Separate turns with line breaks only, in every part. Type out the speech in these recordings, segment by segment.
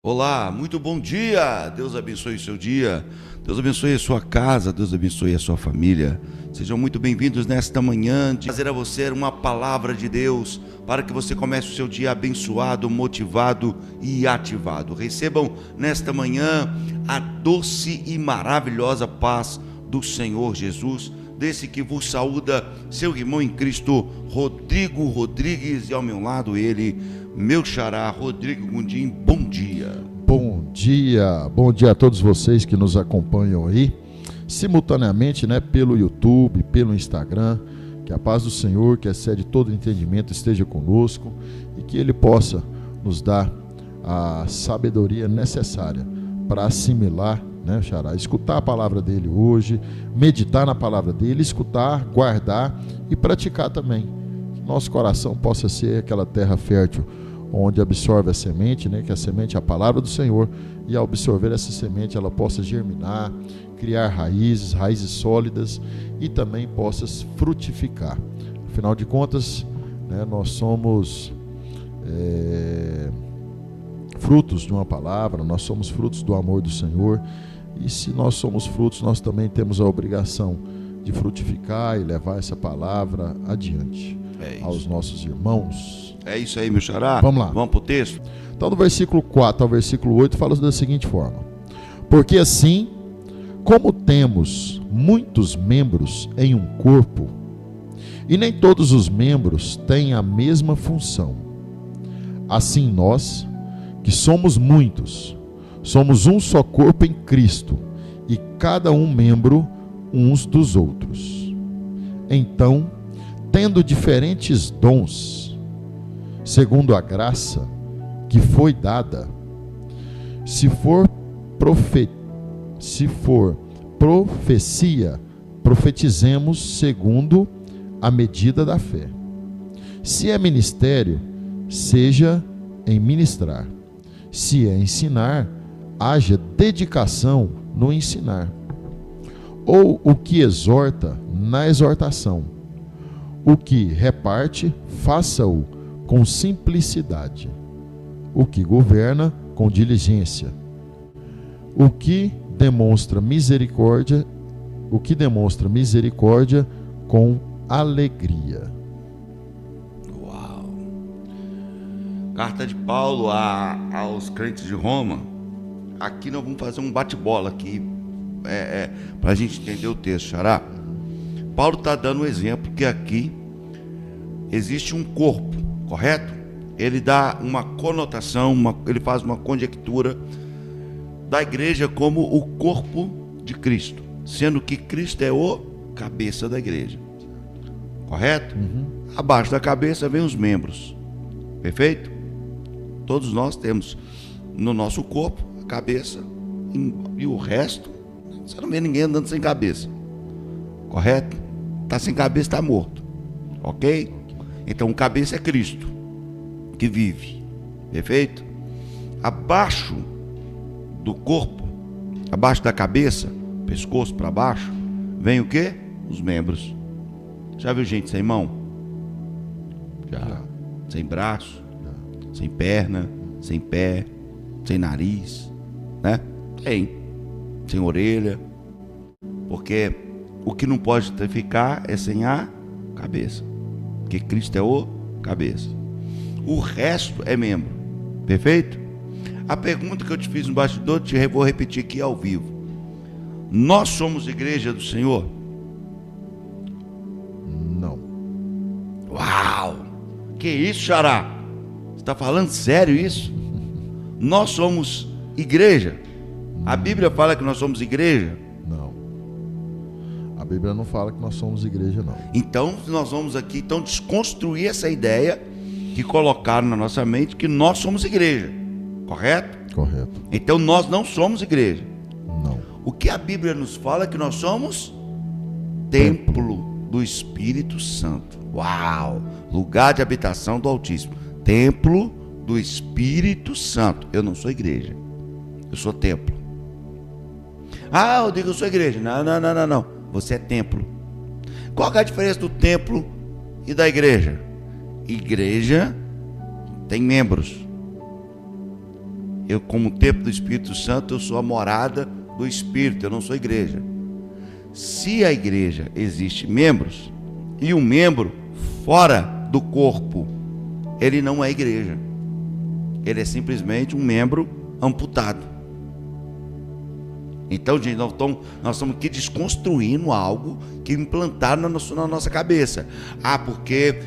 Olá, muito bom dia. Deus abençoe o seu dia. Deus abençoe a sua casa. Deus abençoe a sua família. Sejam muito bem-vindos nesta manhã de trazer a você uma palavra de Deus para que você comece o seu dia abençoado, motivado e ativado. Recebam nesta manhã a doce e maravilhosa paz do Senhor Jesus, desse que vos saúda seu irmão em Cristo, Rodrigo Rodrigues, e ao meu lado ele, meu xará, Rodrigo Gundim. Bom dia.
Bom dia a todos vocês que nos acompanham aí, simultaneamente, pelo YouTube, pelo Instagram. Que a paz do Senhor, que excede todo entendimento, esteja conosco e que Ele possa nos dar a sabedoria necessária para assimilar, xará, escutar a palavra dele hoje, meditar na palavra dele, escutar, guardar e praticar também. Que nosso coração possa ser aquela terra fértil onde absorve a semente, que a semente é a palavra do Senhor, e ao absorver essa semente ela possa germinar, criar raízes sólidas e também possa frutificar. Afinal de contas, nós somos frutos de uma palavra, nós somos frutos do amor do Senhor, e se nós somos frutos, nós também temos a obrigação de frutificar e levar essa palavra adiante aos nossos irmãos.
É isso aí, meu xará.
Vamos lá.
Vamos para o texto?
Então, do versículo 4 ao versículo 8, fala da seguinte forma: porque assim, como temos muitos membros em um corpo, e nem todos os membros têm a mesma função, assim nós, que somos muitos, somos um só corpo em Cristo, e cada um membro uns dos outros. Então, tendo diferentes dons, segundo a graça que foi dada, se for profecia, profetizemos segundo a medida da fé. Se é ministério, seja em ministrar. Se é ensinar, haja dedicação no ensinar. Ou o que exorta, na exortação. O que reparte, faça-o com simplicidade. O que governa, com diligência. O que demonstra misericórdia, com alegria.
Uau! Carta de Paulo aos crentes de Roma. Aqui nós vamos fazer um bate-bola aqui, para a gente entender o texto, xará. Paulo está dando um exemplo que aqui existe um corpo, correto? Ele dá uma conotação, ele faz uma conjectura da igreja como o corpo de Cristo, sendo que Cristo é o cabeça da igreja, correto? Abaixo da cabeça vem os membros, perfeito? Todos nós temos no nosso corpo a cabeça e o resto, você não vê ninguém andando sem cabeça, correto? Está sem cabeça, está morto, ok? Então o cabeça é Cristo que vive, perfeito? Abaixo do corpo, abaixo da cabeça, pescoço para baixo, vem o quê? Os membros. Já viu gente sem mão? Já. Sem braço, sem perna, sem pé, sem nariz, Tem. Sem orelha. Porque o que não pode ficar é sem a cabeça. Porque Cristo é o cabeça. O resto é membro. Perfeito? A pergunta que eu te fiz no bastidor, vou repetir aqui ao vivo. Nós somos igreja do Senhor?
Não.
Uau! Que isso, xará? Você está falando sério isso? Nós somos igreja? A Bíblia fala que nós somos igreja?
Não. A Bíblia não fala que nós somos igreja, não.
Então, nós vamos aqui desconstruir essa ideia que colocaram na nossa mente que nós somos igreja. Correto?
Correto.
Então nós não somos igreja.
Não.
O que a Bíblia nos fala é que nós somos templo do Espírito Santo. Uau! Lugar de habitação do Altíssimo. Templo do Espírito Santo. Eu não sou igreja. Eu sou templo. Eu digo que eu sou igreja. Não. Você é templo. Qual é a diferença do templo e da igreja? Igreja tem membros. Eu, como templo do Espírito Santo, eu sou a morada do Espírito, eu não sou igreja. Se a igreja existe membros, e um membro fora do corpo, ele não é igreja. Ele é simplesmente um membro amputado. Então, gente, nós estamos aqui desconstruindo algo que implantaram na nossa cabeça. Ah, porque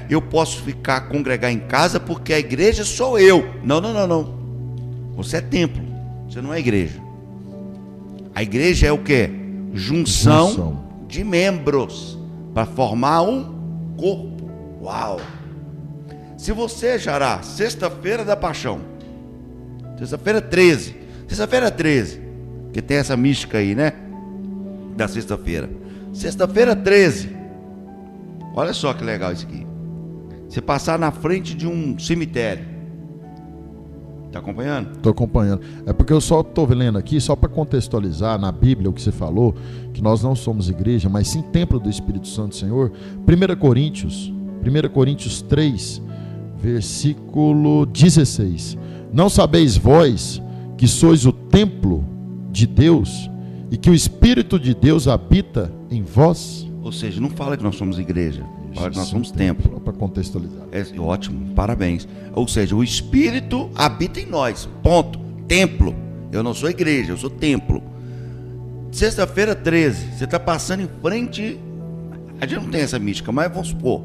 eu posso congregar em casa porque a igreja sou eu. Não. Você é templo, você não é igreja. A igreja é o quê? Junção de membros para formar um corpo. Uau! Se você, Jará, sexta-feira da Paixão, sexta-feira 13, que tem essa mística aí, né? Da sexta-feira. Sexta-feira 13. Olha só que legal isso aqui. Você passar na frente de um cemitério. Tá acompanhando?
Estou acompanhando. É porque eu só estou lendo aqui, só para contextualizar na Bíblia o que você falou, que nós não somos igreja, mas sim templo do Espírito Santo do Senhor. 1 Coríntios 3, versículo 16. Não sabeis vós que sois o templo de Deus e que o Espírito de Deus habita em vós?
Ou seja, não fala que nós somos igreja, fala que nós somos templo.
Só para contextualizar.
É ótimo, parabéns. Ou seja, o Espírito habita em nós, ponto. Templo. Eu não sou igreja, eu sou templo. Sexta-feira 13, você está passando em frente, a gente não tem essa mística, mas vamos supor,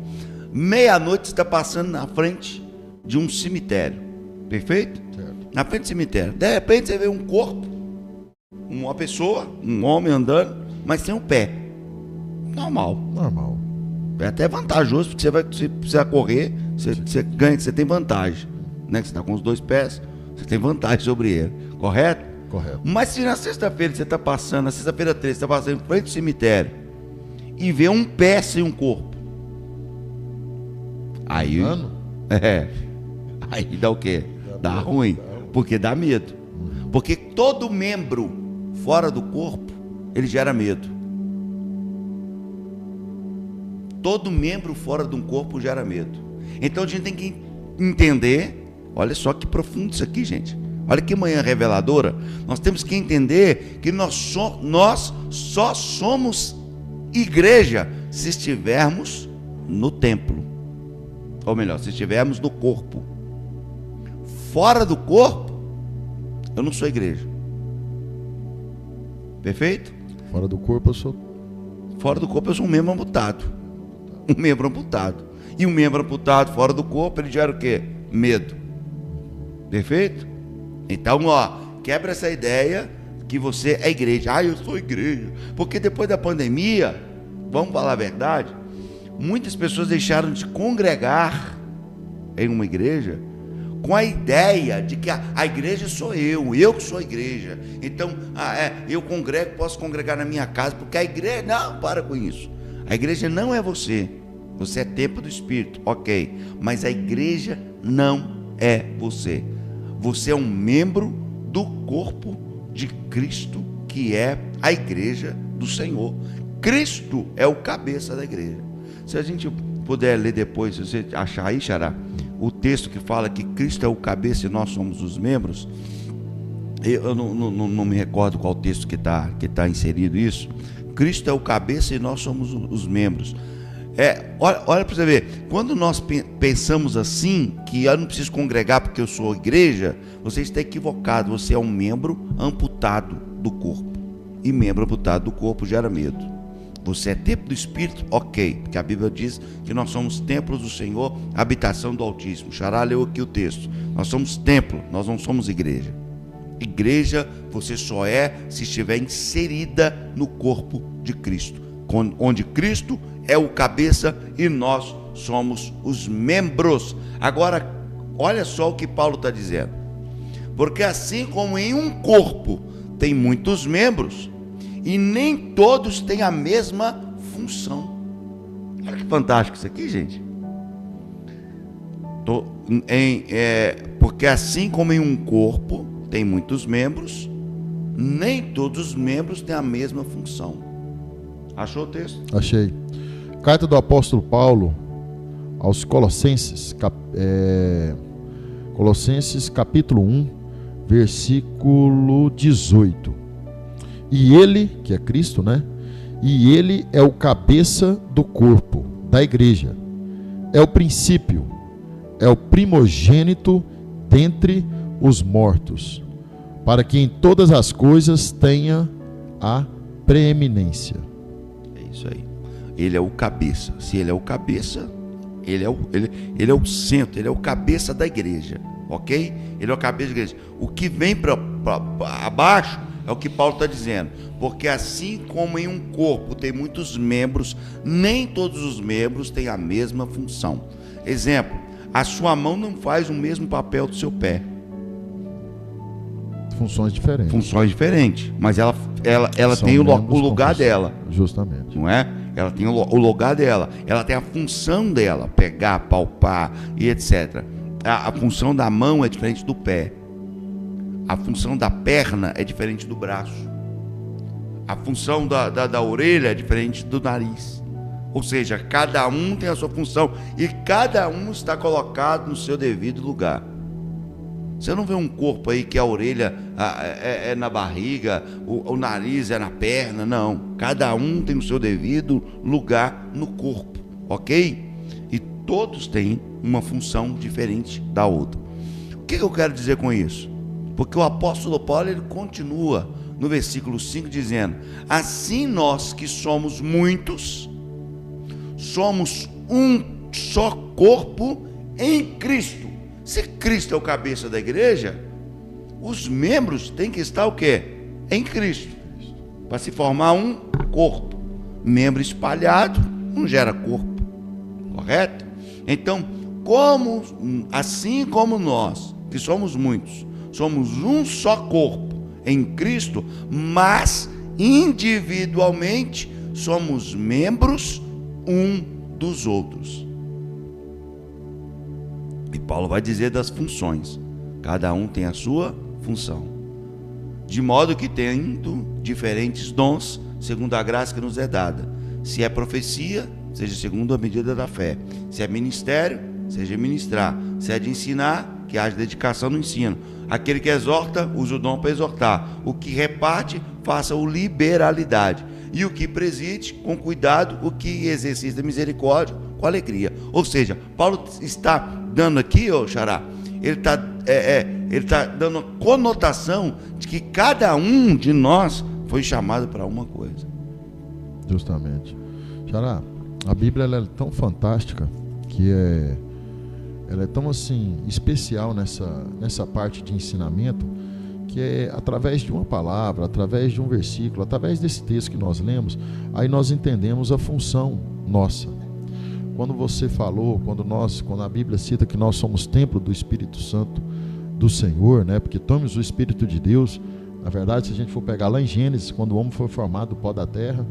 meia-noite você está passando na frente de um cemitério, perfeito?
Certo.
Na frente do cemitério, de repente você vê um corpo, uma pessoa, um homem andando, mas sem um pé. Normal. É até vantajoso, porque você precisa correr, você ganha, você tem vantagem, né? Você está com os dois pés, você tem vantagem sobre ele, correto?
Correto.
Mas se na sexta-feira você está passando, na sexta-feira 13, você está passando em frente do cemitério e vê um pé sem um corpo, aí dá o quê? Dá ruim, porque dá medo. Porque todo membro fora do corpo, ele gera medo. Todo membro fora de um corpo gera medo. Então a gente tem que entender, olha só que profundo isso aqui, gente. Olha que manhã reveladora. Nós temos que entender que nós só somos igreja se estivermos no templo. Ou melhor, se estivermos no corpo. Fora do corpo, eu não sou igreja. Perfeito?
Fora do corpo eu sou
um membro amputado. Um membro amputado. E um membro amputado fora do corpo, ele gera o quê? Medo. Perfeito? Então, quebra essa ideia que você é igreja. Eu sou igreja. Porque depois da pandemia, vamos falar a verdade, muitas pessoas deixaram de congregar em uma igreja com a ideia de que a igreja sou eu que sou a igreja. Então, eu posso congregar na minha casa, porque a igreja... Não, para com isso. A igreja não é você. Você é templo do Espírito, ok. Mas a igreja não é você. Você é um membro do corpo de Cristo, que é a igreja do Senhor. Cristo é o cabeça da igreja. Se a gente puder ler depois, se você achar aí, Xará, o texto que fala que Cristo é o cabeça e nós somos os membros, eu não me recordo qual texto que tá inserido isso. Cristo é o cabeça e nós somos os membros. Olha para você ver, quando nós pensamos assim, que eu não preciso congregar porque eu sou igreja, você está equivocado. Você é um membro amputado do corpo, e membro amputado do corpo gera medo. Você é templo do Espírito, ok, porque a Bíblia diz que nós somos templos do Senhor, habitação do Altíssimo. Xará leu aqui o texto. Nós somos templo, nós não somos igreja. Igreja você só é se estiver inserida no corpo de Cristo, onde Cristo é o cabeça e nós somos os membros. Agora, olha só o que Paulo está dizendo. Porque assim como em um corpo tem muitos membros, e nem todos têm a mesma função. Olha que fantástico isso aqui, gente. Porque assim como em um corpo tem muitos membros, nem todos os membros têm a mesma função. Achou o texto?
Achei. Carta do apóstolo Paulo aos Colossenses, Colossenses capítulo 1, versículo 18. E ele, que é Cristo, né? E ele é o cabeça do corpo, da igreja. É o princípio, é o primogênito dentre os mortos, para que em todas as coisas tenha a preeminência.
É isso aí. Ele é o cabeça. Se ele é o cabeça, ele é o centro, ele é o cabeça da igreja, ok? Ele é o cabeça da igreja. O que vem para abaixo é o que Paulo está dizendo, porque assim como em um corpo tem muitos membros, nem todos os membros têm a mesma função. Exemplo, a sua mão não faz o mesmo papel do seu pé.
Funções diferentes.
Funções diferentes, mas ela tem o lugar dela.
Justamente.
Não é? Ela tem o lugar dela, ela tem a função dela, pegar, palpar e etc. A função da mão é diferente do pé. A função da perna é diferente do braço. A função da orelha é diferente do nariz. Ou seja, cada um tem a sua função e cada um está colocado no seu devido lugar. Você não vê um corpo aí que a orelha é na barriga, o nariz é na perna, não. Cada um tem o seu devido lugar no corpo, ok? E todos têm uma função diferente da outra. O que eu quero dizer com isso? Porque o apóstolo Paulo, ele continua no versículo 5 dizendo: assim nós que somos muitos, somos um só corpo em Cristo. Se Cristo é o cabeça da igreja, os membros têm que estar o quê? Em Cristo, para se formar um corpo. Membro espalhado não gera corpo, correto? Então, assim como nós, que somos muitos, somos um só corpo em Cristo, mas individualmente somos membros um dos outros. E Paulo vai dizer das funções. Cada um tem a sua função. De modo que tendo diferentes dons, segundo a graça que nos é dada. Se é profecia, seja segundo a medida da fé. Se é ministério, seja ministrar. Se é de ensinar, que haja dedicação no ensino. Aquele que exorta, usa o dom para exortar. O que reparte, faça-o liberalidade. E o que preside, com cuidado. O que exercita misericórdia, com alegria. Ou seja, Paulo está dando aqui, Xará, ele está dando a conotação de que cada um de nós foi chamado para uma coisa.
Justamente. Xará, a Bíblia ela é tão fantástica que ela é tão assim especial nessa parte de ensinamento, que é através de uma palavra, através de um versículo, através desse texto que nós lemos, aí nós entendemos a função nossa. Quando você falou, quando a Bíblia cita que nós somos templo do Espírito Santo do Senhor, né? Porque temos o Espírito de Deus. Na verdade, se a gente for pegar lá em Gênesis, quando o homem foi formado do pó da terra,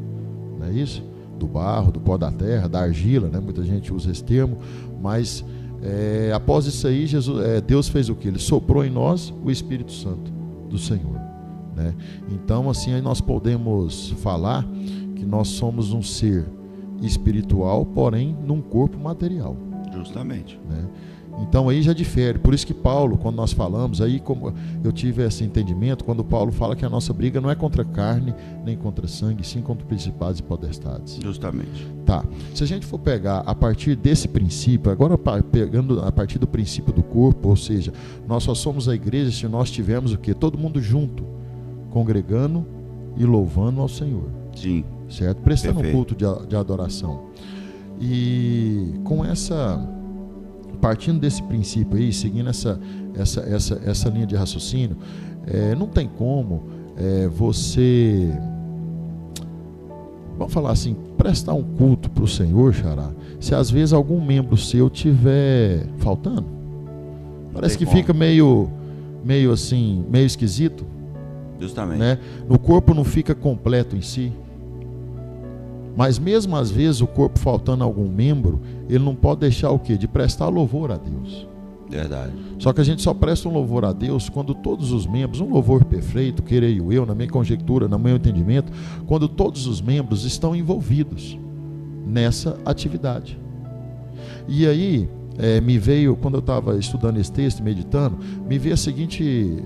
não é isso? Do barro, do pó da terra, da argila, né? Muita gente usa esse termo, mas após isso aí, Deus fez o que? Ele soprou em nós o Espírito Santo do Senhor, né? Então, assim, aí nós podemos falar que nós somos um ser espiritual, porém num corpo material.
Justamente.
Né? Então aí já difere. Por isso que Paulo, quando nós falamos, aí como eu tive esse entendimento, quando Paulo fala que a nossa briga não é contra carne, nem contra sangue, sim contra principados e potestades.
Justamente.
Tá. Se a gente for pegar a partir desse princípio, agora pegando a partir do princípio do corpo, ou seja, nós só somos a igreja se nós tivermos o quê? Todo mundo junto, congregando e louvando ao Senhor.
Sim.
Certo? Prestando um
Perfeito.
culto de adoração. E com partindo desse princípio aí, seguindo essa linha de raciocínio, não tem como você, vamos falar assim, prestar um culto para o Senhor, Xará, se às vezes algum membro seu estiver faltando. Parece que fica meio assim, meio esquisito.
Justamente.
Né? O corpo não fica completo em si. Mas mesmo às vezes o corpo faltando algum membro, ele não pode deixar o quê? De prestar louvor a Deus.
Verdade.
Só que a gente só presta um louvor a Deus quando todos os membros, um louvor perfeito, creio eu, na minha conjectura, no meu entendimento, quando todos os membros estão envolvidos nessa atividade. E aí, me veio, quando eu estava estudando esse texto, meditando, me veio a seguinte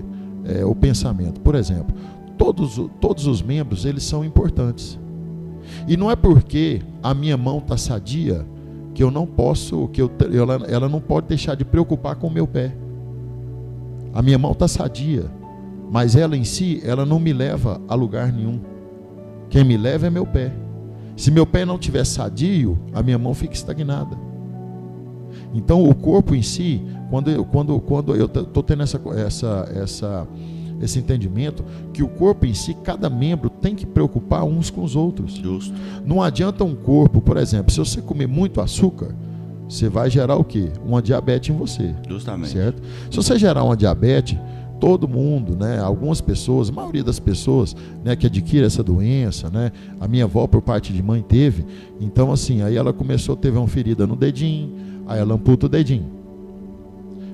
o pensamento. Por exemplo, todos os membros, eles são importantes. E não é porque a minha mão está sadia que eu não posso, ela não pode deixar de preocupar com o meu pé. A minha mão está sadia, mas ela em si, ela não me leva a lugar nenhum. Quem me leva é meu pé. Se meu pé não estiver sadio, a minha mão fica estagnada. Então o corpo em si, quando eu estou tendo esse entendimento, que o corpo em si, cada membro tem que preocupar uns com os outros.
Justo.
Não adianta um corpo, por exemplo, se você comer muito açúcar, você vai gerar o quê? Uma diabetes em você.
Justamente.
Certo? Se você gerar uma diabetes, todo mundo, né, algumas pessoas, a maioria das pessoas, né, que adquire essa doença, né, a minha avó por parte de mãe teve, então assim, aí ela teve uma ferida no dedinho, aí ela amputa o dedinho,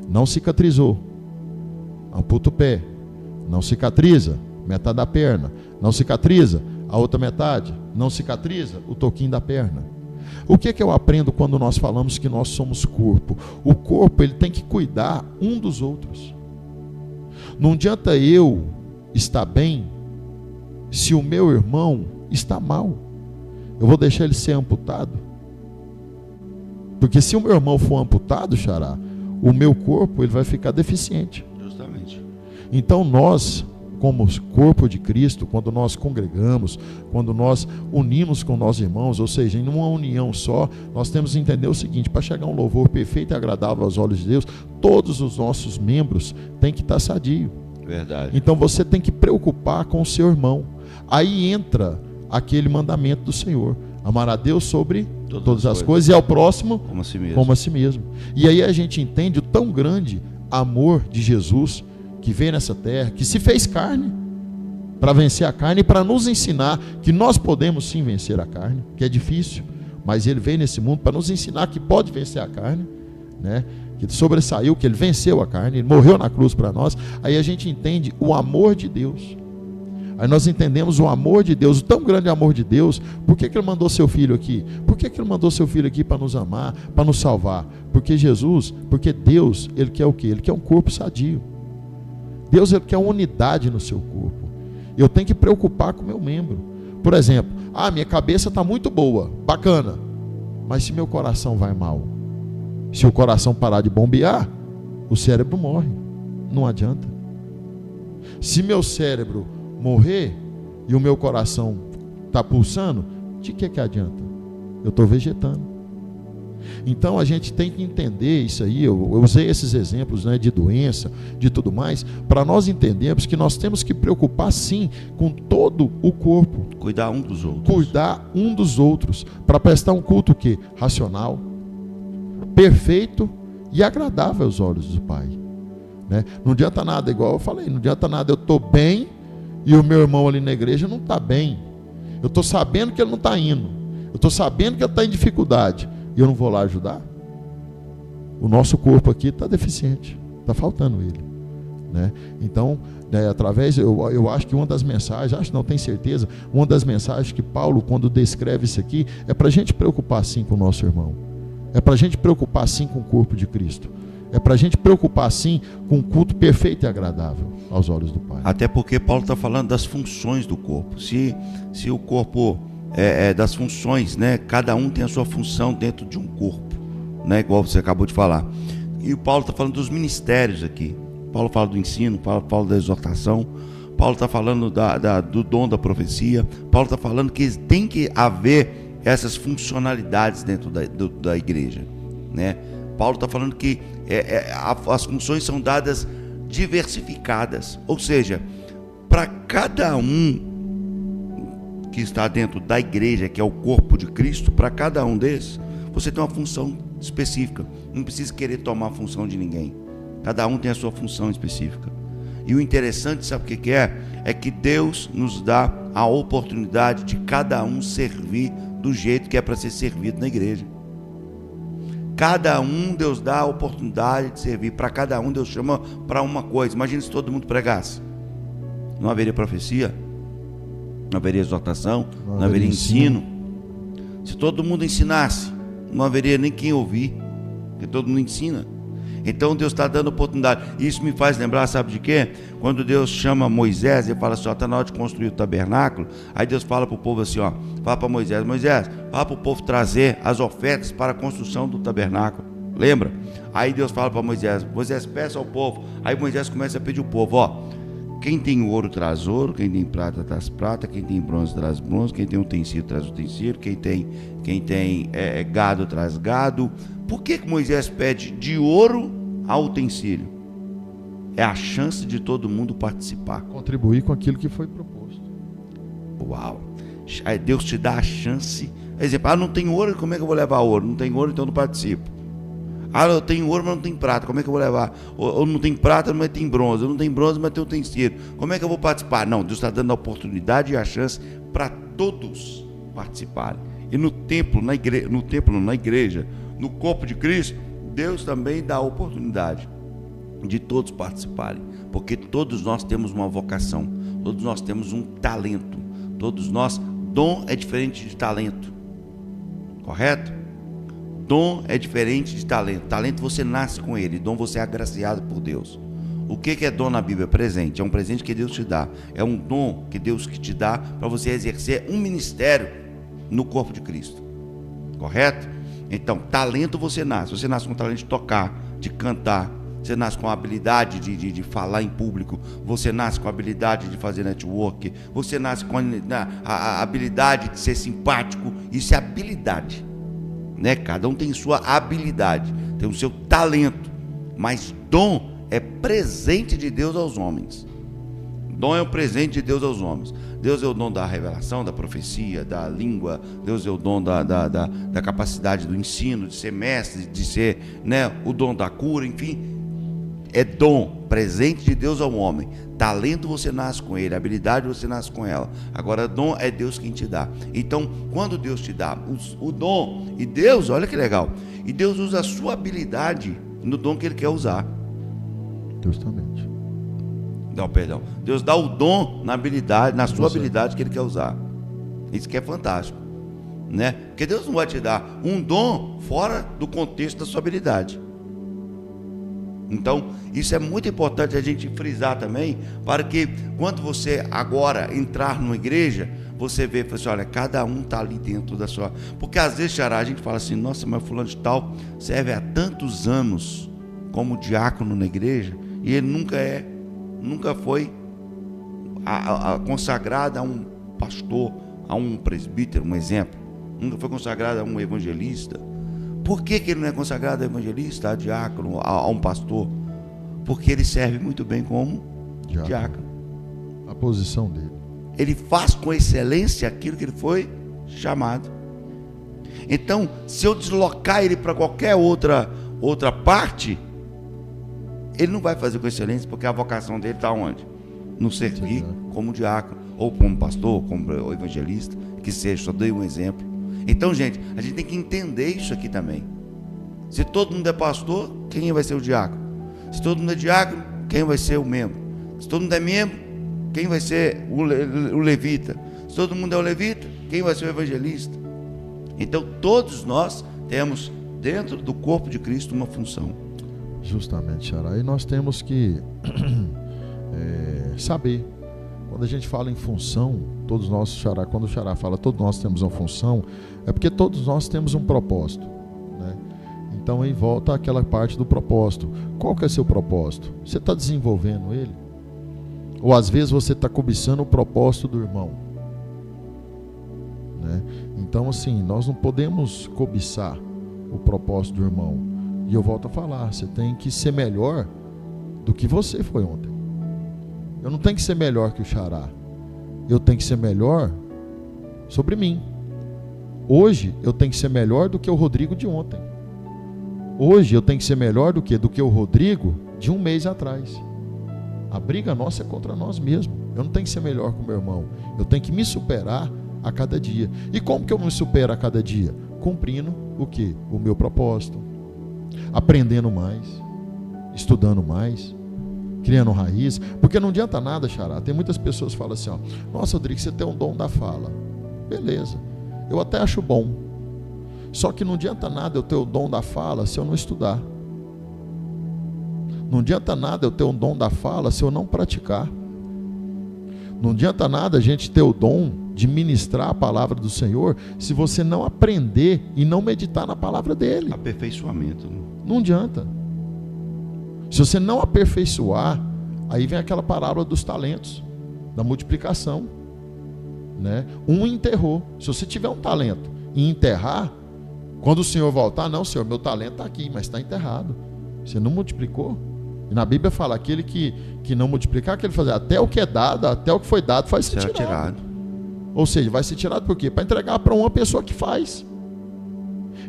não cicatrizou, amputa o pé, não cicatriza, metade da perna, não cicatriza, a outra metade, não cicatriza, o toquinho da perna. O que eu aprendo quando nós falamos que nós somos corpo? O corpo, ele tem que cuidar um dos outros. Não adianta eu estar bem se o meu irmão está mal. Eu vou deixar ele ser amputado? Porque se o meu irmão for amputado, xará, o meu corpo ele vai ficar deficiente.
Justamente.
Então nós, como corpo de Cristo, quando nós congregamos, quando nós unimos com nossos irmãos, ou seja, em uma união só, nós temos que entender o seguinte: para chegar a um louvor perfeito e agradável aos olhos de Deus, todos os nossos membros têm que estar sadios.
Verdade.
Então você tem que preocupar com o seu irmão. Aí entra aquele mandamento do Senhor: amar a Deus sobre todas as coisas e ao próximo como a si mesmo. E aí a gente entende o tão grande amor de Jesus, que veio nessa terra, que se fez carne para vencer a carne e para nos ensinar que nós podemos sim vencer a carne, que é difícil, mas ele veio nesse mundo para nos ensinar que pode vencer a carne, né? Que ele sobressaiu, que ele venceu a carne, ele morreu na cruz para nós. Aí a gente entende o amor de Deus. Aí nós entendemos o amor de Deus, o tão grande amor de Deus. Por que ele mandou seu filho aqui? Por que ele mandou seu filho aqui para nos amar, para nos salvar? Porque Deus, ele quer o quê? Ele quer um corpo sadio. Deus, ele quer uma unidade no seu corpo. Eu tenho que preocupar com o meu membro. Por exemplo, minha cabeça está muito boa, bacana, mas se meu coração vai mal, se o coração parar de bombear, o cérebro morre. Não adianta. Se meu cérebro morrer e o meu coração está pulsando, de que adianta? Eu estou vegetando. Então a gente tem que entender isso aí. Eu usei esses exemplos, né, de doença, de tudo mais, para nós entendermos que nós temos que preocupar sim com todo o corpo.
Cuidar um dos outros.
Cuidar um dos outros, para prestar um culto o quê? Racional, perfeito e agradável aos olhos do Pai, né? Não adianta nada, igual eu falei, não adianta nada eu estou bem e o meu irmão ali na igreja não está bem. Eu estou sabendo que ele não está indo, eu estou sabendo que ele está em dificuldade, e eu não vou lá ajudar. O nosso corpo aqui está deficiente, está faltando ele, né? Então, né, eu acho que uma das mensagens, não tenho certeza, uma das mensagens que Paulo, quando descreve isso aqui, é para a gente preocupar sim com o nosso irmão, é para a gente preocupar sim com o corpo de Cristo, é para a gente preocupar sim com um culto perfeito e agradável aos olhos do Pai.
Até porque Paulo está falando das funções do corpo. Se o corpo das funções, né? Cada um tem a sua função dentro de um corpo, né? Igual você acabou de falar. E o Paulo está falando dos ministérios aqui. Paulo fala do ensino, Paulo da exortação, Paulo está falando do dom da profecia. Paulo está falando que tem que haver essas funcionalidades dentro da igreja, né? Paulo está falando que as funções são dadas diversificadas, ou seja, para cada um que está dentro da igreja, que é o corpo de Cristo, para cada um desses, você tem uma função específica. Não precisa querer tomar a função de ninguém. Cada um tem a sua função específica. E o interessante, sabe o que é? É que Deus nos dá a oportunidade de cada um servir do jeito que é para ser servido na igreja. Cada um Deus dá a oportunidade de servir. Para cada um Deus chama para uma coisa. Imagina se todo mundo pregasse. Não haveria profecia, não haveria exortação, não haveria ensino. Se todo mundo ensinasse, não haveria nem quem ouvir, porque todo mundo ensina. Então Deus está dando oportunidade. Isso me faz lembrar, sabe de quê? Quando Deus chama Moisés e fala assim, está na hora de construir o tabernáculo. Aí Deus fala para o povo assim, fala para Moisés, fala para o povo trazer as ofertas para a construção do tabernáculo. Lembra? Aí Deus fala para Moisés, peça ao povo. Aí Moisés começa a pedir ao povo, quem tem ouro traz ouro, quem tem prata traz prata, quem tem bronze traz bronze, quem tem utensílio traz utensílio, quem tem gado traz gado. Por que Moisés pede de ouro a utensílio? É a chance de todo mundo participar.
Contribuir com aquilo que foi proposto.
Uau! Aí Deus te dá a chance. Exemplo, não tem ouro, como é que eu vou levar ouro? Não tem ouro, então eu não participo. Eu tenho ouro, mas não tem prata, como é que eu vou levar? Ou não tem prata, mas tem bronze. Eu não tenho bronze, mas tem utensílio. Como é que eu vou participar? Não, Deus está dando a oportunidade e a chance para todos participarem. E no templo, na igreja, no corpo de Cristo, Deus também dá a oportunidade de todos participarem. Porque todos nós temos uma vocação, todos nós temos um talento. Todos nós, dom é diferente de talento. Correto? Dom é diferente de talento. Talento você nasce com ele, dom você é agraciado por Deus. O que é dom na Bíblia? Presente. É um presente que Deus te dá. É um dom que Deus te dá para você exercer um ministério no corpo de Cristo. Correto? Então, talento você nasce. Você nasce com o talento de tocar, de cantar. Você nasce com a habilidade de falar em público. Você nasce com a habilidade de fazer network. Você nasce com a habilidade de ser simpático. Isso é habilidade. Cada um tem sua habilidade, tem o seu talento, mas dom é presente de Deus aos homens. Dom é o presente de Deus aos homens. Deus é o dom da revelação, da profecia, da língua. Deus é o dom da capacidade do ensino, de ser mestre, de ser o dom da cura, enfim. É dom, presente de Deus ao homem. Talento você nasce com ele, habilidade você nasce com ela. Agora, dom é Deus quem te dá. Então, quando Deus te dá o dom, e Deus, olha que legal, e Deus usa a sua habilidade no dom que ele quer usar.
Justamente.
Não, perdão. Deus dá o dom na habilidade, na sua habilidade que ele quer usar. Isso que é fantástico, Porque Deus não vai te dar um dom fora do contexto da sua habilidade. Então, isso é muito importante a gente frisar também, para que quando você agora entrar numa igreja, você vê, assim, olha, cada um está ali dentro da sua... Porque às vezes, Xará, a gente fala assim, nossa, mas fulano de tal serve há tantos anos como diácono na igreja, e ele nunca foi consagrado a um pastor, a um presbítero, um exemplo. Nunca foi consagrado a um evangelista. Por que ele não é consagrado a evangelista, a diácono, a um pastor? Porque ele serve muito bem como diácono.
A posição dele.
Ele faz com excelência aquilo que ele foi chamado. Então, se eu deslocar ele para qualquer outra parte, ele não vai fazer com excelência, porque a vocação dele está onde? No servir como diácono, ou como pastor, como evangelista, que seja. Só dei um exemplo. Então, gente, a gente tem que entender isso aqui também. Se todo mundo é pastor, quem vai ser o diácono? Se todo mundo é diácono, quem vai ser o membro? Se todo mundo é membro, quem vai ser o levita? Se todo mundo é o levita, quem vai ser o evangelista? Então, todos nós temos dentro do corpo de Cristo uma função.
Justamente, Xará. E nós temos que saber. Quando a gente fala em função, todos nós, Xará, quando o Xará fala todos nós temos uma função, é porque todos nós temos um propósito, Então aí volta aquela parte do propósito. Qual que é seu propósito? Você está desenvolvendo ele? Ou às vezes você está cobiçando o propósito do irmão, Então assim, nós não podemos cobiçar o propósito do irmão. E eu volto a falar, você tem que ser melhor do que você foi ontem. Eu não tenho que ser melhor que o Xará. Eu tenho que ser melhor sobre mim. Hoje eu tenho que ser melhor do que o Rodrigo de ontem. Hoje eu tenho que ser melhor do que o Rodrigo de um mês atrás. A briga nossa é contra nós mesmos. Eu não tenho que ser melhor que o meu irmão. Eu tenho que me superar a cada dia. E como que eu me supero a cada dia? Cumprindo o quê? O meu propósito. Aprendendo mais. Estudando mais. Criando raiz, porque não adianta nada, Xará. Tem muitas pessoas que falam assim, nossa, Rodrigo, você tem um dom da fala. Beleza, eu até acho bom. Só que não adianta nada eu ter o dom da fala se eu não estudar. Não adianta nada eu ter o dom da fala se eu não praticar. Não adianta nada a gente ter o dom de ministrar a palavra do Senhor se você não aprender e não meditar na palavra dele.
Aperfeiçoamento.
Não adianta. Se você não aperfeiçoar, aí vem aquela parábola dos talentos, da multiplicação, né? Um enterrou. Se você tiver um talento e enterrar, quando o Senhor voltar, não, Senhor, meu talento está aqui, mas está enterrado. Você não multiplicou. E na Bíblia fala, aquele que não multiplicar, aquele fazer, até o que é dado, até o que foi dado, vai ser tirado. Ou seja, vai ser tirado por quê? Para entregar para uma pessoa que faz.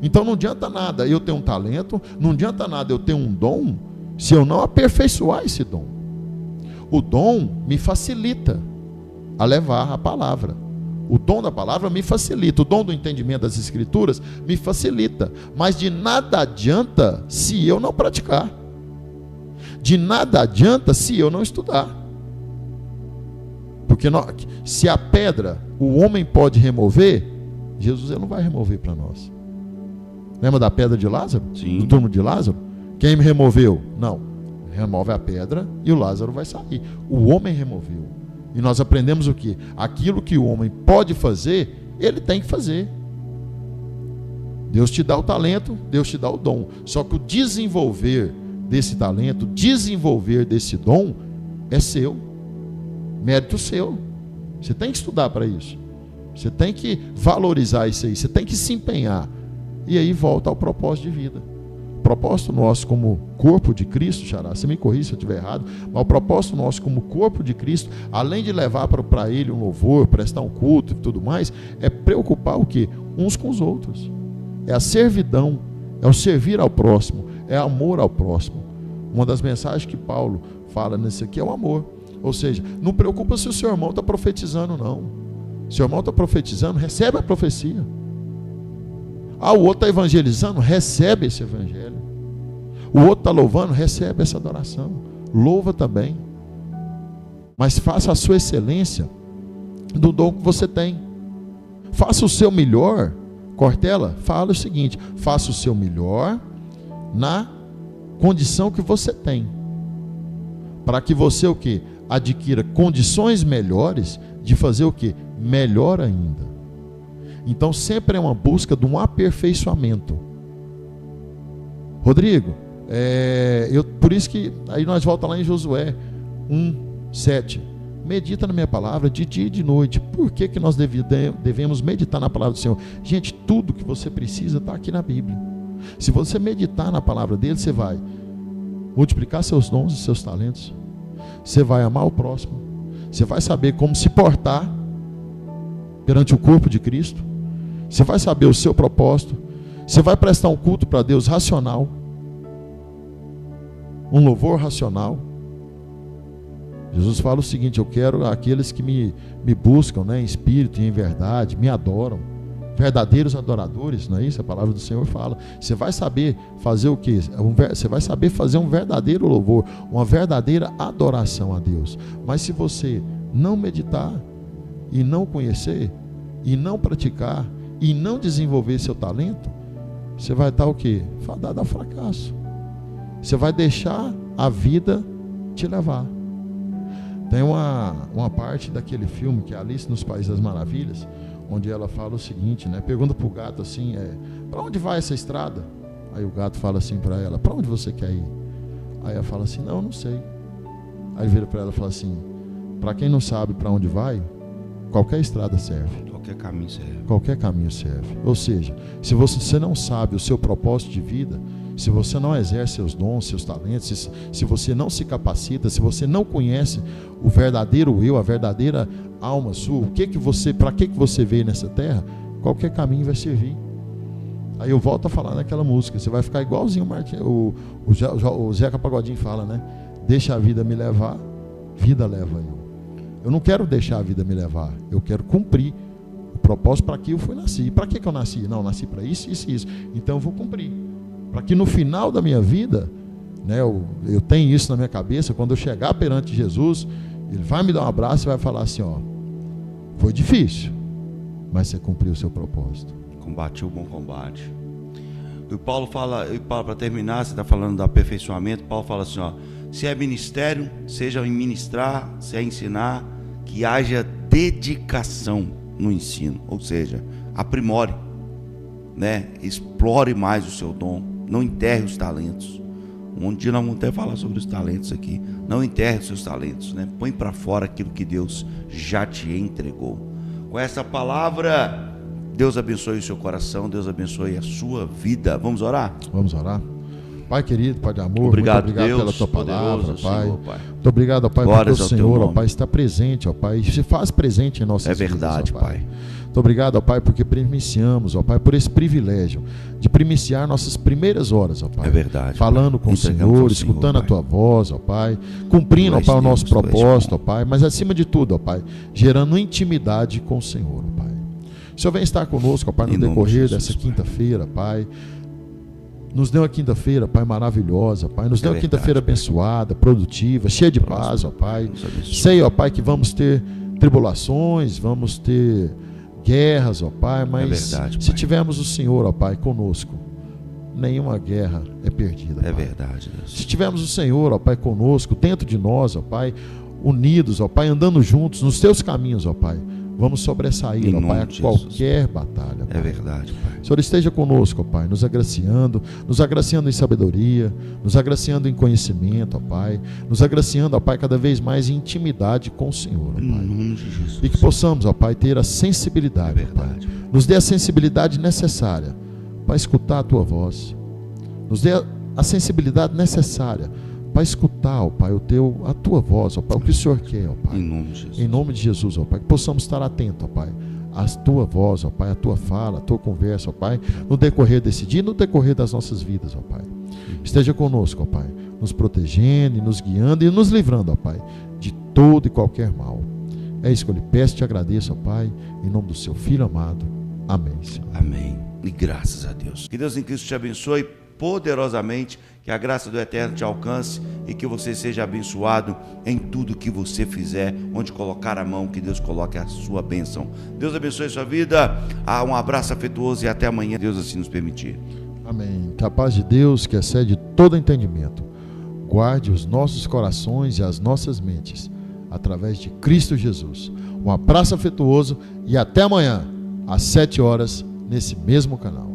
Então não adianta nada eu ter um talento, não adianta nada eu ter um dom, se eu não aperfeiçoar esse dom. O dom me facilita a levar a palavra. O dom da palavra me facilita. O dom do entendimento das Escrituras me facilita. Mas de nada adianta se eu não praticar. De nada adianta se eu não estudar. Porque se a pedra o homem pode remover, Jesus ele não vai remover para nós. Lembra da pedra de Lázaro?
Sim.
Do túmulo de Lázaro? Quem me removeu? Não. Remove a pedra e o Lázaro vai sair. O homem removeu. E nós aprendemos o quê? Aquilo que o homem pode fazer, ele tem que fazer. Deus te dá o talento, Deus te dá o dom. Só que o desenvolver desse talento, desenvolver desse dom, é seu. Mérito seu. Você tem que estudar para isso. Você tem que valorizar isso aí. Você tem que se empenhar. E aí volta ao propósito de vida. O propósito nosso como corpo de Cristo, Xará, você me corrija se eu estiver errado, mas o propósito nosso como corpo de Cristo, além de levar para Ele um louvor, prestar um culto e tudo mais, é preocupar o quê? Uns com os outros. É a servidão, é o servir ao próximo, é amor ao próximo. Uma das mensagens que Paulo fala nisso aqui é o amor. Ou seja, não preocupa se o seu irmão está profetizando, não. Se o irmão está profetizando, recebe a profecia. Ah, o outro está evangelizando, recebe esse evangelho. O outro está louvando, recebe essa adoração. Louva também. Mas faça a sua excelência do dom que você tem. Faça o seu melhor. Cortella fala o seguinte: faça o seu melhor na condição que você tem. Para que você o quê? Adquira condições melhores de fazer o quê? Melhor ainda. Então sempre é uma busca de um aperfeiçoamento. Rodrigo, por isso que aí nós voltamos lá em Josué 1:7. Medita na minha palavra de dia e de noite. Por que nós devemos meditar na palavra do Senhor? Gente, tudo que você precisa está aqui na Bíblia. Se você meditar na palavra dele, você vai multiplicar seus dons e seus talentos. Você vai amar o próximo. Você vai saber como se portar perante o corpo de Cristo. Você vai saber o seu propósito. Você vai prestar um culto para Deus racional. Um louvor racional. Jesus fala o seguinte: eu quero aqueles que me buscam, né, em espírito e em verdade, me adoram. Verdadeiros adoradores, não é isso? A palavra do Senhor fala. Você vai saber fazer o quê? Você vai saber fazer um verdadeiro louvor, uma verdadeira adoração a Deus. Mas se você não meditar, e não conhecer, e não praticar, e não desenvolver seu talento, você vai estar o quê? Fadado ao fracasso. Você vai deixar a vida te levar. Tem uma parte daquele filme que é Alice nos Países das Maravilhas, onde ela fala o seguinte, né? Pergunta para o gato assim, para onde vai essa estrada? Aí o gato fala assim para ela: para onde você quer ir? Aí ela fala assim: não, eu não sei. Aí vira para ela e fala assim: para quem não sabe para onde vai, qualquer estrada serve.
Qualquer caminho serve.
Qualquer caminho serve. Ou seja, se você não sabe o seu propósito de vida, se você não exerce seus dons, seus talentos, se você não se capacita, se você não conhece o verdadeiro eu, a verdadeira alma sua, para que você veio nessa terra, qualquer caminho vai servir. Aí eu volto a falar naquela música, você vai ficar igualzinho o Zeca Pagodinho fala, né? Deixa a vida me levar, vida leva eu. Eu não quero deixar a vida me levar, eu quero cumprir o propósito para que eu nasci. Para que eu nasci? Não, eu nasci para isso, isso e isso. Então eu vou cumprir. Para que no final da minha vida, né, eu tenho isso na minha cabeça, quando eu chegar perante Jesus, Ele vai me dar um abraço e vai falar assim: ó, foi difícil, mas você cumpriu o seu propósito.
Combati o bom combate. E Paulo fala, para terminar, você está falando do aperfeiçoamento, Paulo fala assim, ó, se é ministério, seja em ministrar, se é ensinar, que haja dedicação no ensino, ou seja, aprimore, né? Explore mais o seu dom, não enterre os talentos. Um dia nós vamos até falar sobre os talentos aqui. Não enterre os seus talentos, né? Põe para fora aquilo que Deus já te entregou. Com essa palavra, Deus abençoe o seu coração, Deus abençoe a sua vida. Vamos orar?
Vamos orar. Pai querido, Pai de amor,
obrigado,
muito obrigado
Deus,
pela tua palavra, Pai.
Senhor, Pai.
Muito obrigado, ó Pai, porque o Senhor, ó Pai, está presente, ó Pai, se faz presente em nossas vidas. É verdade,
vidas, Pai.
Muito obrigado, ó Pai, porque primiciamos, ó Pai, por esse privilégio de primiciar nossas primeiras horas, ó Pai.
É verdade.
Falando com o Senhor, escutando a tua voz, ó Pai, cumprindo, ó Pai, o nosso propósito, ó Pai, mas acima de tudo, ó Pai, gerando intimidade com o Senhor, ó Pai. O Senhor vem estar conosco, ó Pai, no decorrer dessa quinta-feira, Pai. Nos deu uma quinta-feira, Pai, maravilhosa, Pai. Nos deu uma quinta-feira abençoada, produtiva, cheia de paz, ó Pai. Sei, ó Pai, que vamos ter tribulações, vamos ter guerras, ó Pai, mas se tivermos o Senhor, ó Pai, conosco, nenhuma guerra é perdida, Pai.
É verdade, Deus.
Se tivermos o Senhor, ó Pai, conosco, dentro de nós, ó Pai, unidos, ó Pai, andando juntos nos teus caminhos, ó Pai, vamos sobressair, ó Pai, a qualquer batalha, Pai.
É verdade, Pai.
O Senhor esteja conosco, ó Pai, nos agraciando em sabedoria, nos agraciando em conhecimento, ó Pai, nos agraciando, ó Pai, cada vez mais em intimidade com o Senhor, ó Pai.
Em nome de Jesus.
E que possamos, ó Pai, ter a sensibilidade, ó Pai. Nos dê a sensibilidade necessária para escutar a Tua voz. Nos dê a sensibilidade necessária para escutar, ó Pai, a Tua voz, ó Pai, o que o Senhor quer, ó Pai.
Em nome de Jesus.
Em nome de Jesus, ó Pai, que possamos estar atentos, ó Pai, à Tua voz, ó Pai, à Tua fala, à Tua conversa, ó Pai, no decorrer desse dia e no decorrer das nossas vidas, ó Pai. Esteja conosco, ó Pai, nos protegendo e nos guiando e nos livrando, ó Pai, de todo e qualquer mal. É isso que eu lhe peço e te agradeço, ó Pai, em nome do Seu Filho amado. Amém, Senhor.
Amém. E graças a Deus. Que Deus em Cristo te abençoe poderosamente, que a graça do Eterno te alcance e que você seja abençoado em tudo que você fizer, onde colocar a mão, que Deus coloque a sua bênção. Deus abençoe a sua vida. Um abraço afetuoso e até amanhã, Deus assim nos permitir.
Amém. Que a paz de Deus, que excede todo entendimento, guarde os nossos corações e as nossas mentes, através de Cristo Jesus. Um abraço afetuoso e até amanhã, às 7 horas, nesse mesmo canal.